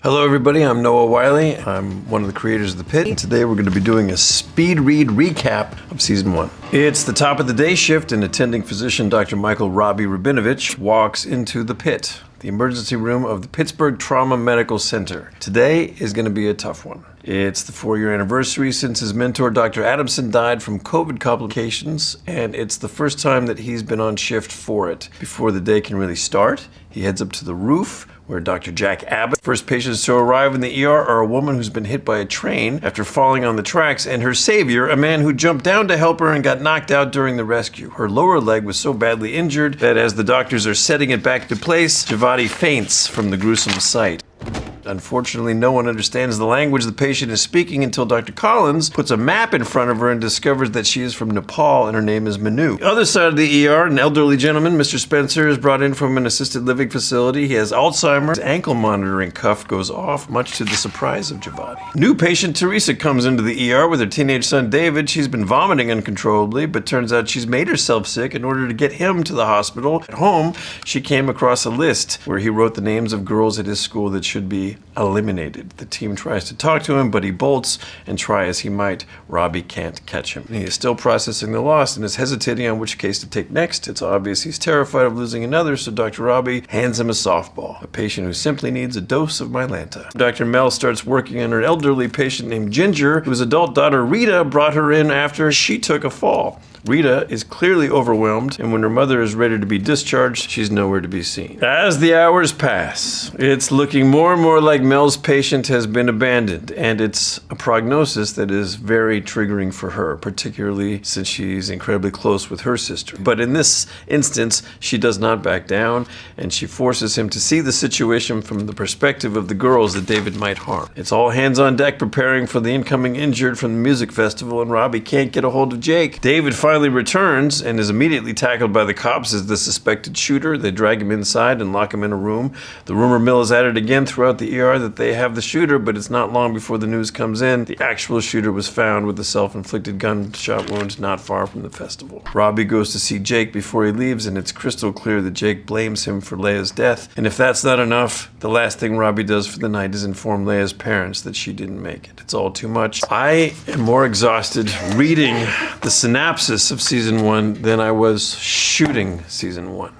Hello everybody, I'm Noah Wyle. I'm one of the creators of the Pitt, and today we're going to be doing a speed read recap of season 1. It's the top of the day shift, and attending physician Dr. Michael Robbie Rabinovich walks into the Pitt, the emergency room of the Pittsburgh Trauma Medical Center. Today is going to be a tough one. It's the 4-year anniversary since his mentor, Dr. Adamson, died from COVID complications, and it's the first time that he's been on shift for it. Before the day can really start, he heads up to the roof, where Dr. Jack Abbott. First patients to arrive in the ER are a woman who's been hit by a train after falling on the tracks, and her savior, a man who jumped down to help her and got knocked out during the rescue. Her lower leg was so badly injured that as the doctors are setting it back into place, Javati faints from the gruesome sight. Unfortunately, no one understands the language the patient is speaking until Dr. Collins puts a map in front of her and discovers that she is from Nepal and her name is Manu. The other side of the ER, an elderly gentleman, Mr. Spencer, is brought in from an assisted living facility. He has Alzheimer's. His ankle monitoring cuff goes off, much to the surprise of Javati. New patient Teresa comes into the ER with her teenage son David. She's been vomiting uncontrollably, but turns out she's made herself sick in order to get him to the hospital. At home, she came across a list where he wrote the names of girls at his school that should be eliminated. The team tries to talk to him, but he bolts, and try as he might, Robbie can't catch him. He is still processing the loss and is hesitating on which case to take next. It's obvious he's terrified of losing another, so Dr. Robbie hands him a softball, a patient who simply needs a dose of Mylanta. Dr. Mel starts working on an elderly patient named Ginger, whose adult daughter Rita brought her in after she took a fall. Rita is clearly overwhelmed, and when her mother is ready to be discharged, she's nowhere to be seen. As the hours pass, it's looking more and more like Mel's patient has been abandoned, and it's a prognosis that is very triggering for her, particularly since she's incredibly close with her sister. But in this instance, she does not back down, and she forces him to see the situation from the perspective of the girls that David might harm. It's all hands on deck preparing for the incoming injured from the music festival, and Robbie can't get a hold of Jake. David finally returns and is immediately tackled by the cops as the suspected shooter. They drag him inside and lock him in a room. The rumor mill is added again throughout the ER that they have the shooter, but it's not long before the news comes in. The actual shooter was found with a self-inflicted gunshot wound not far from the festival. Robbie goes to see Jake before he leaves, and it's crystal clear that Jake blames him for Leia's death. And if that's not enough, the last thing Robbie does for the night is inform Leia's parents that she didn't make it. It's all too much. I am more exhausted reading the synopsis of season 1 than I was shooting season 1.